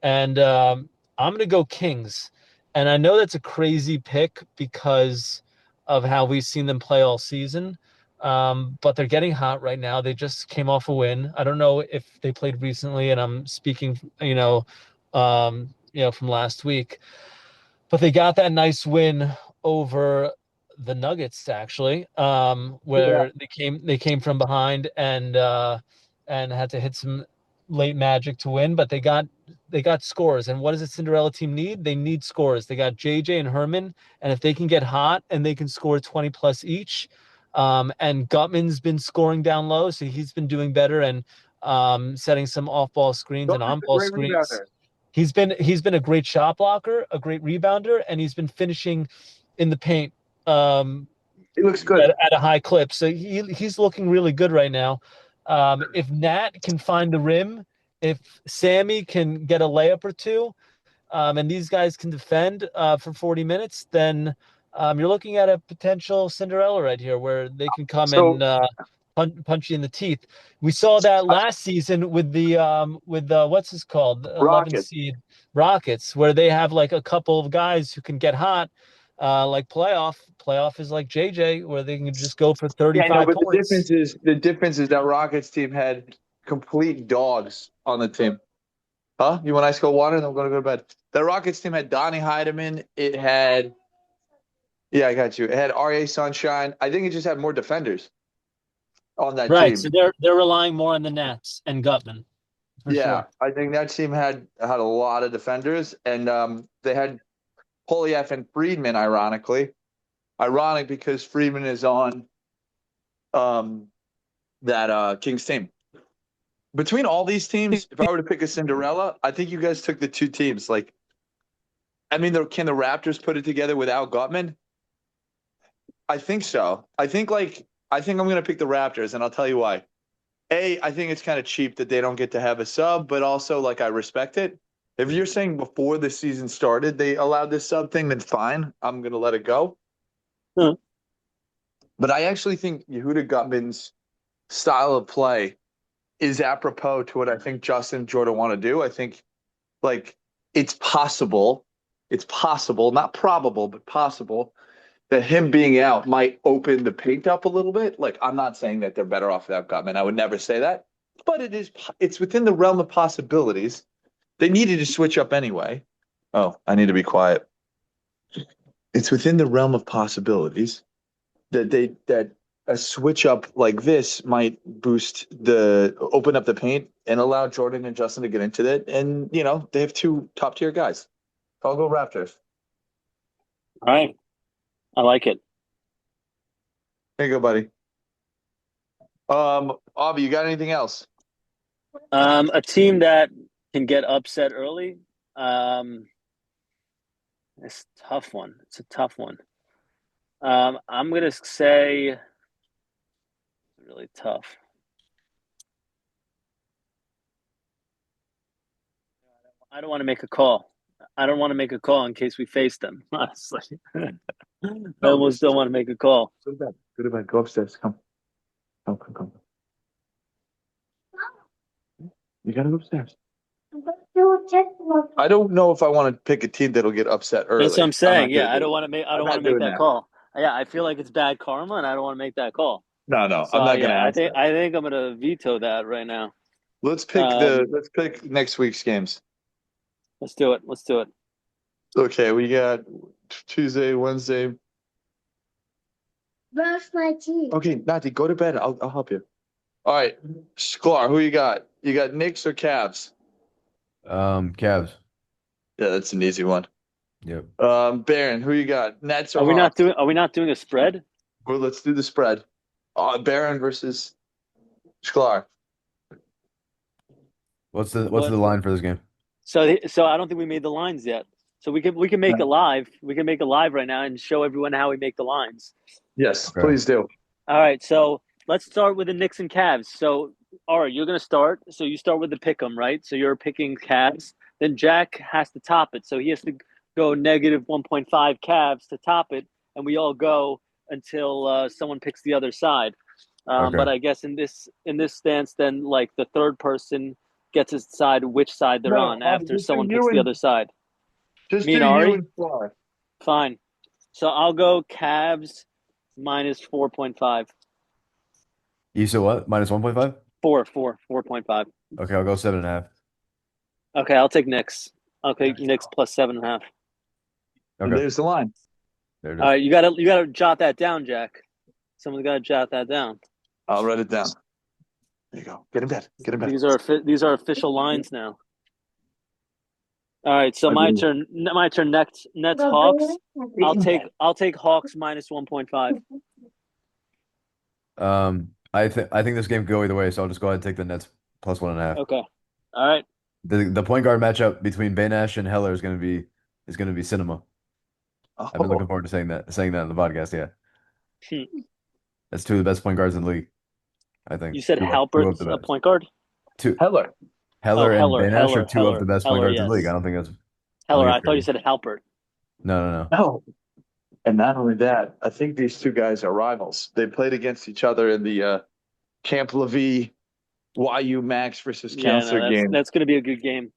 and I'm gonna go Kings. And I know that's a crazy pick because of how we've seen them play all season. But they're getting hot right now. They just came off a win. I don't know if they played recently, and I'm speaking, from last week. But they got that nice win over the Nuggets, actually, Yeah. where they came from behind and had to hit some late magic to win, but they got scores. And what does a Cinderella team need? They need scores. They got JJ and Herman, and if they can get hot and they can score 20 plus each, and Gutman's been scoring down low, so he's been doing better and setting some off-ball screens and Gutman's a on-ball great screens. rebounder. He's been a great shot blocker, a great rebounder, and he's been finishing in the paint um, He looks at, good. at a high clip. So he's looking really good right now. If Nat can find the rim, if Sammy can get a layup or two, and these guys can defend for 40 minutes, then you're looking at a potential Cinderella right here where they can come and So punch you in the teeth. We saw that uh, last season with the what's this called, the 11 Rockets. seed Rockets, where they have like a couple of guys who can get hot, like playoff. Playoff is like JJ, where they can just go for Yeah, I know, 35 but points. the difference is that Rockets team had complete dogs on the team. Huh? You want ice cold water? Then I'm gonna go to bed. The Rockets team had Donnie Heidemann. It had Yeah, I got you. It had R.A. Sunshine. I think it just had more defenders on that Right, so team. they're relying more on the Nets and Gutman for Yeah, sure. I think that team had a lot of defenders, and they had Polyev and Friedman. Ironic because Friedman is on um, that Kings team. Between all these teams, if I were to pick a Cinderella, I think you guys took the two teams. Like, I mean, can the Raptors put it together without Gutman? I think so. I think I'm gonna pick the Raptors, and I'll tell you why. I think it's kind of cheap that they don't get to have a sub, but also like I respect it. If you're saying before the season started they allowed this sub thing, then fine. I'm gonna let it go. Huh. But I actually think Yehuda Gutman's style of play is apropos to what I think Justin and Jordan want to do. I think like it's possible, not probable, but possible that him being out might open the paint up a little bit. Like I'm not saying that they're better off without Gutman. I would never say that, but it's within the realm of possibilities. They needed to switch up anyway. Oh, I need to be quiet. It's within the realm of possibilities that a switch up like this might open up the paint and allow Jordan and Justin to get into it. And they have two top tier guys. I'll go Raptors. All right. I like it. There you go, buddy. Avi, you got anything else? A team that can get upset early. Um, it's a tough one. It's a tough one. I'm gonna say really tough. I don't want to make a call. I don't want to make a call in case we face them, honestly. I No, almost don't want to make a call. go to bed. Go to bed. Go upstairs. Come. Come, come, come. You gotta go upstairs. I don't know if I want to pick a team that'll get upset That's what early. I'm I'm saying. not gonna Yeah, I do don't it. want to make. I I'm don't want not to make doing that that. call. Yeah, I feel like it's bad karma, and I don't want to make that call. No, no, I'm So not gonna yeah, I ask think that. I think I'm gonna veto that right now. Let's Um, pick next week's games. let's do it. Let's do it. Okay, we got Tuesday, Wednesday. Brush my teeth. Okay, Nati, go to bed. I'll help you. All right, Sklar, who you got? You got Knicks or Cavs? Cavs. Yeah, that's an easy one. Yep. Baron, who you got? Nets or Are we not Hawks? doing? Are we not doing a spread? Well, let's do the spread. Baron versus Shkylar. What's the line for this game? So I don't think we made the lines yet. So we can make a live. We can make a live right now and show everyone how we make the lines. Yes, Okay. please do. All right. So let's start with the Knicks and Cavs. So all right, you're gonna start. So you start with the pick 'em, right? So you're picking Cavs. Then Jack has to top it. So he has to go negative 1.5 Cavs to top it, and we all go until someone picks the other side. Okay. But I guess in this stance, then like the third person gets to decide which side they're No, on after just do someone you picks the and other side. just Me do and you Ari, and Shkylar. fine. So I'll go Cavs minus 4.5. You said what? Minus 1.5? 4.5. Okay, I'll go 7.5. Okay, I'll take Knicks. I'll take Knicks plus 7.5. And Okay, there's the line. there it All is. right, you gotta jot that down, Jack. Someone's gotta jot that down. I'll write it down. There you go. Get in bed. Get in bed. These are official lines now. All right, so my turn. My turn. Nets Hawks. I'll take Hawks minus 1.5. I think this game could go either way, so I'll just go ahead and take the Nets plus 1.5. Okay. All right. The point guard matchup between Banash and Heller is gonna be cinema. I've been looking Oh, forward to saying that in the podcast. Yeah, Hmm. that's two of the best point guards in the league. I think You said two of Halpert's the a best. point guard. Two Heller. Oh, Heller and Heller, Banash are Heller, two of the Heller, best point Heller. guards in the league. Yes, I don't Heller. think I it's thought you crazy. said Halpert. No. No. And not only that, I think these two guys are rivals. They played against each other in the Camp Levy YU Max versus Yeah, Counselor no, that's game. that's gonna be a good game.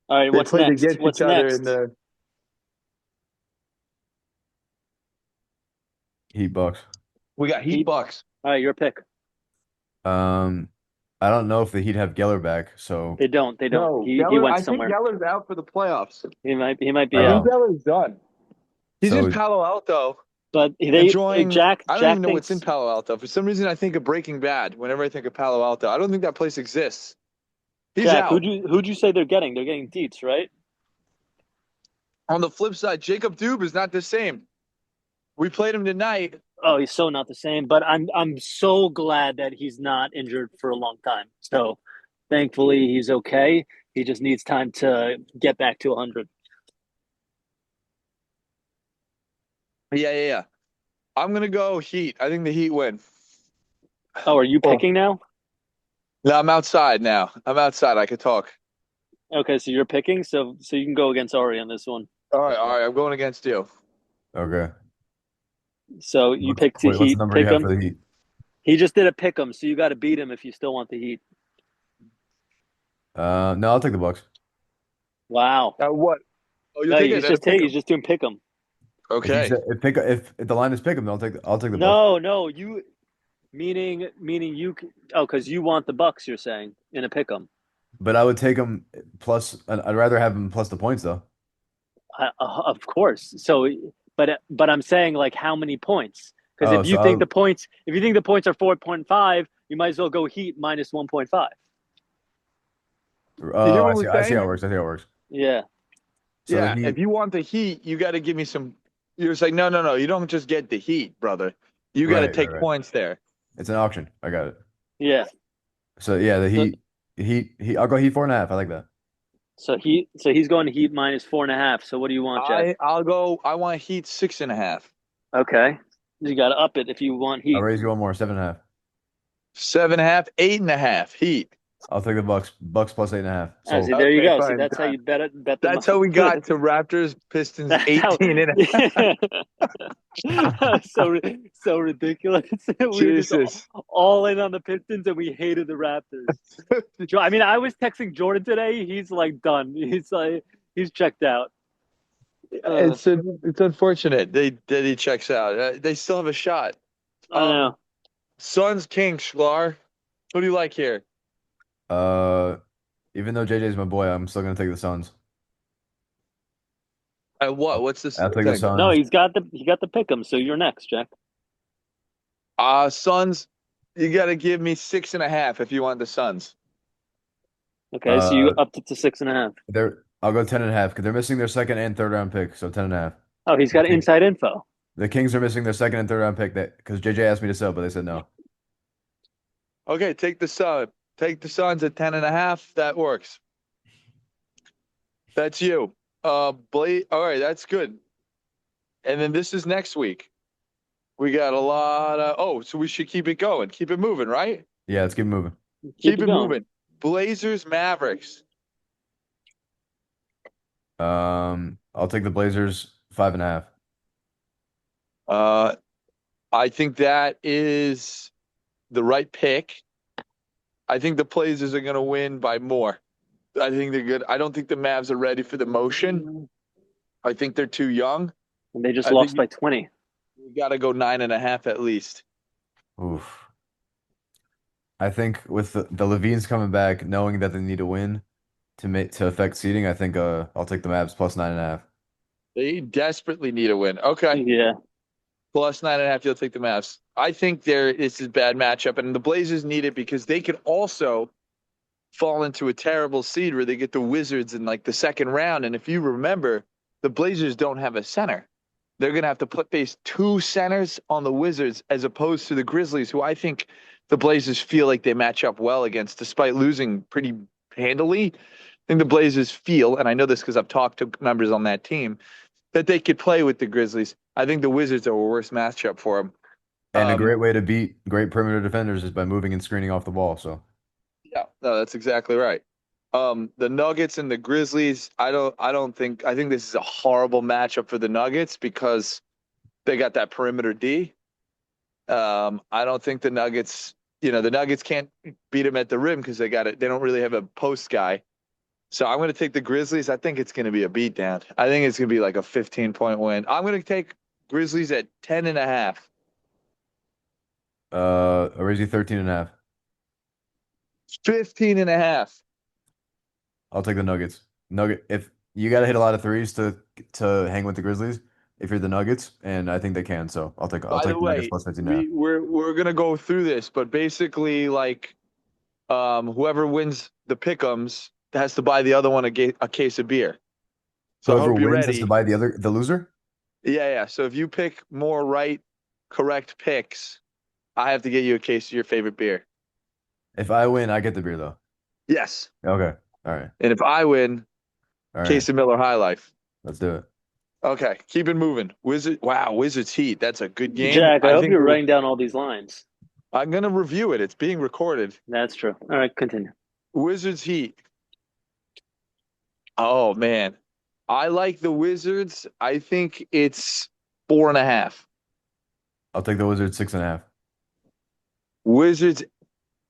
All right, They what's played next? against each What's other in next? the Heat Bucks. we got Heat Heat. Bucks. All right, your pick. Um, I don't know if the Heat have Geller back, so They don't. They don't. No, He Geller. went I think somewhere. Geller's out for the playoffs. He might be I think out. oh, Geller's done. He's in so Palo Alto But enjoying. Jack I don't even Jack know what's in thinks Palo Alto. For some reason, I think of Breaking Bad whenever I think of Palo Alto. I don't think that place exists. He's Jack. out. Who'd you say they're getting? They're getting Dietz, right? On the flip side, Jacob Dube is not the same. We played him tonight. Oh, he's so not the same. But I'm so glad that he's not injured for a long time. So thankfully he's okay. He just needs time to get back to 100. Yeah. I'm gonna go Heat. I think the Heat win. Oh, are you Oh. picking now? No, I'm outside now. I'm outside. I could talk. Okay, so you're picking. So you can go against Ari on this one. All right. I'm going against you. okay. So you picked the What's the Heat. number you Pick have him. for the Heat? He just did a pick 'em, so you got to beat him if you still want the Heat. No, I'll take the Bucks. Wow. What? Oh, you No, think he's just doing pick 'em. If you Okay. said if the line is pick 'em, then I'll take the Bucks. No, you meaning you. Oh, because you want the Bucks. You're saying in a pick 'em. But I would take them plus. I'd rather have them plus the points though. Of course. So, but I'm saying like how many points? Because Oh, so if you think the points are 4.5, you might as well go Heat minus 1.5. You hear oh, what I see. we're I see how it saying? works. I see how it works. Yeah. So the Yeah. Heat. If you want the Heat, you got to give me some. You're just like, no. You don't just get the Heat, brother. You got to take Right. points there. It's an auction. I got it. Yeah. So yeah, the So, Heat. I'll go Heat 4.5. I like that. he's going to Heat minus 4.5. So what do you want, Jack? I'll go. I want Heat 6.5. Okay. You got to up it if you want I'll Heat. raise you one more, 7.5. 7.5, 8.5. Heat. I'll take the Bucks. Bucks plus 8.5. Oh, see, So there you Okay, go. See, fine. that's how you bet it. Bet them That's how up. we got to Raptors Pistons That's how. 18.5. So ridiculous. We were just Jesus. all in on the Pistons and we hated the Raptors. I mean, I was texting Jordan today. He's like done. He's checked out. It's unfortunate that he checks out. They still have a shot. I know. Suns Kings, Shkylar. Who do you like here? Even though JJ's my boy, I'm still gonna take the Suns. What? What's this I'll take the thing? Suns. No, he got the pick 'em. So you're next, Jack. Suns. You got to give me 6.5 if you want the Suns. Okay, so you upped it to 6.5. I'll go 10.5 because they're missing their second and third round pick, so 10.5. Oh, he's got inside info. The Kings are missing their second and third round pick because JJ asked me to sell, but they said no. Okay, take the Sun. Take the Suns at 10.5. That works. That's you. Blade. All right, that's good. And then this is next week. We got a lot of. Oh, so we should keep it going. Keep it moving, right? Yeah, let's keep moving. Keep Keep it it going. moving. Blazers, Mavericks. I'll take the Blazers 5.5. Uh, I think that is the right pick. I think the Blazers are going to win by more. I think they're good. I don't think the Mavs are ready for the motion. I think they're too young. And they just I think lost by 20. you got to go 9.5 at least. Oof. I think with the Levines coming back, knowing that they need to win to affect seeding, I think I'll take the Mavs plus 9.5. They desperately need a win. Okay. Yeah. Plus 9.5, you'll take the Mavs. I think this is a bad matchup, and the Blazers need it because they could also fall into a terrible seed where they get the Wizards in like the second round. And if you remember, the Blazers don't have a center. They're going to have to face two centers on the Wizards as opposed to the Grizzlies, who I think the Blazers feel like they match up well against, despite losing pretty handily. I think the Blazers feel, and I know this because I've talked to members on that team, that they could play with the Grizzlies. I think the Wizards are a worse matchup for them. And a great way to beat great perimeter defenders is by moving and screening off the ball. So Yeah, no, that's exactly right. The Nuggets and the Grizzlies, I think this is a horrible matchup for the Nuggets because they got that perimeter D. I don't think the Nuggets, the Nuggets can't beat them at the rim because they got it. They don't really have a post guy. So I'm going to take the Grizzlies. I think it's going to be a beatdown. I think it's going to be like a 15-point win. I'm going to take Grizzlies at 10.5. I raise you 13.5. 15.5. I'll take the Nuggets. If you got to hit a lot of threes to hang with the Grizzlies, if you're the Nuggets, and I think they can, so I'll By the take the Nuggets way, plus 15.5. we're gonna go through this, but basically, like, whoever wins the pick'ems has to buy the other one a case of beer. So I Whoever hope you're wins has to ready. buy the loser. Yeah, yeah. So if you pick more correct picks, I have to get you a case of your favorite beer. If I win, I get the beer though. Yes. Okay. All right. And if I win, All right. case of Miller High Life. Let's do it. Okay, keep it moving. Wizards Heat. That's a good game. Jack, I hope you're writing down all these lines. I'm gonna review it. It's being recorded. That's true. All right, continue. Wizards Heat. Oh man, I like the Wizards. I think it's 4.5. I'll take the Wizards 6.5. Wizards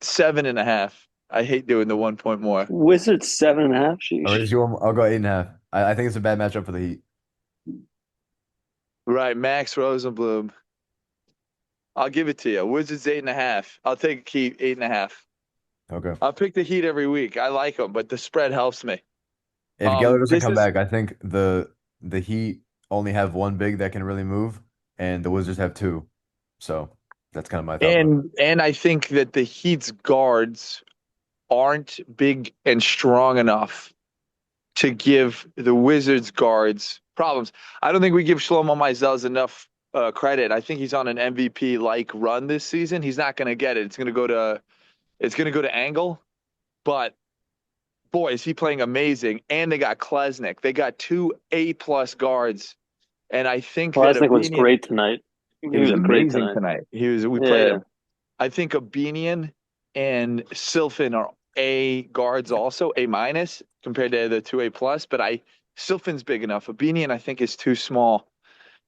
7.5. I hate doing the 1 point more. Wizards 7.5. I'll raise Sheesh. you one. I'll go 8.5. I think it's a bad matchup for the Heat. Right, Max Rosenblum. I'll give it to you. Wizards 8.5. I'll take Heat 8.5. Okay. I'll pick the Heat every week. I like them, but the spread helps me. If Geller doesn't This come is back, I think the Heat only have one big that can really move, and the Wizards have two. So that's kind of my thought. and I think that the Heat's guards aren't big and strong enough to give the Wizards guards problems. I don't think we give Shlomo Mizels enough credit. I think he's on an MVP like run this season. He's not going to get it. It's going to go to Angle, but boy, is he playing amazing. And they got Klesnik. They got two A+ guards, and I think that Klasnick was Abinian, great tonight. he He was was great amazing tonight. tonight. We played Yeah. him. I think Abinian and Silfin are A guards also, A- compared to the two A+, but Silfin's big enough. Abinian, I think, is too small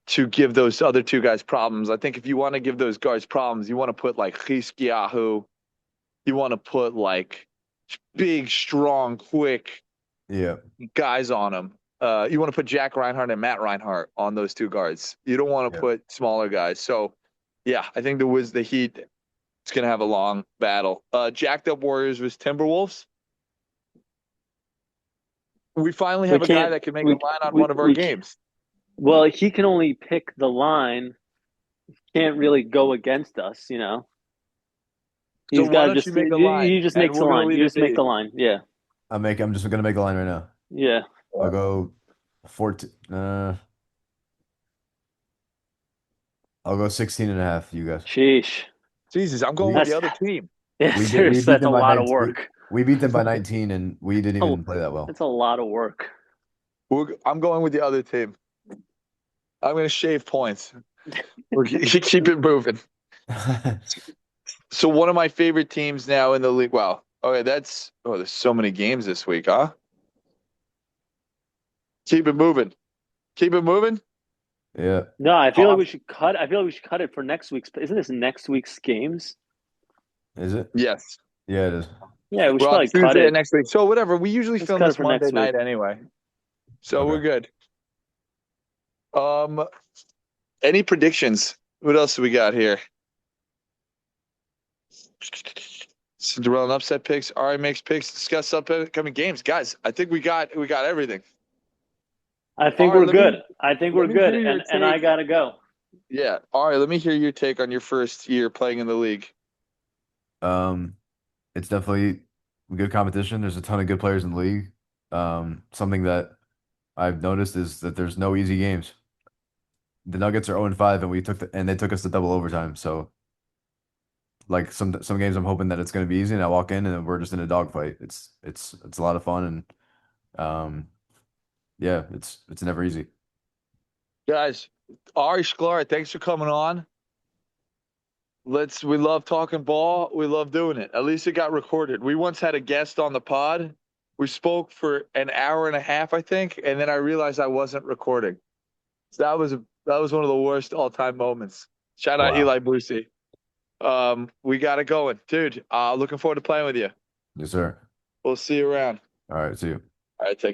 to give those other two guys problems. I think if you want to give those guards problems, you want to put like Chizkiyahu, you want to put like big, strong, quick Yeah. guys on them. You want to put Jack Reinhardt and Matt Reinhardt on those two guards. You don't want to Yeah. put smaller guys. So, yeah, I think the Heat. It's going to have a long battle. Jacked Up Warriors was Timberwolves. We finally have a guy that can make a line on one of our games. Well, he can only pick the line. Can't really go against us, you know. So He's why got don't just you make a line? he just And makes the we're going to line. leave You it just to make you. the line. Yeah. I'm just gonna make a line right now. Yeah. I'll go 14. I'll go 16.5, you guys. Sheesh. Jesus, I'm going with That's the other team. Yeah, We seriously, beat that's a them by lot of 19. work. We beat them by 19, and we didn't Oh, even play that well. that's a lot of work. I'm going with the other team. I'm going to shave points. Keep it moving. So one of my favorite teams now in the league. Wow. Okay, there's so many games this week, huh? Keep it moving. Keep it moving. Yeah. No, I feel like Top. we should cut. I feel like we should cut it for next week's. Isn't this next week's games? Is it? Yes. Yeah, it is. Yeah, we should Well, probably cut Tuesday it. and next week. So whatever. We usually Let's film cut it this for Monday next week. night anyway. So we're Okay. good. Um, any predictions? What else do we got here? Cinderella and upset picks. Ari makes picks. Discuss upcoming games, guys. I think we got everything. I think Ari, we're good. I think we're let me good. hear your And I take. gotta go. Yeah, Ari, let me hear your take on your first year playing in the league. Um, it's definitely good competition. There's a ton of good players in the league. Something that I've noticed is that there's no easy games. The Nuggets are 0-5, and they took us to double overtime. So, like some games, I'm hoping that it's going to be easy, and I walk in and we're just in a dogfight. It's a lot of fun, and yeah, it's never easy. Guys, Ari Shkylar, thanks for coming on. We love talking ball. We love doing it. At least it got recorded. We once had a guest on the pod. We spoke for an hour and a half, I think, and then I realized I wasn't recording. So that was one of the worst all-time moments. Shout out Wow. Eli Boosie. We got it going. Dude, looking forward to playing with you. Yes, sir. We'll see you around. All right, see you. All right, take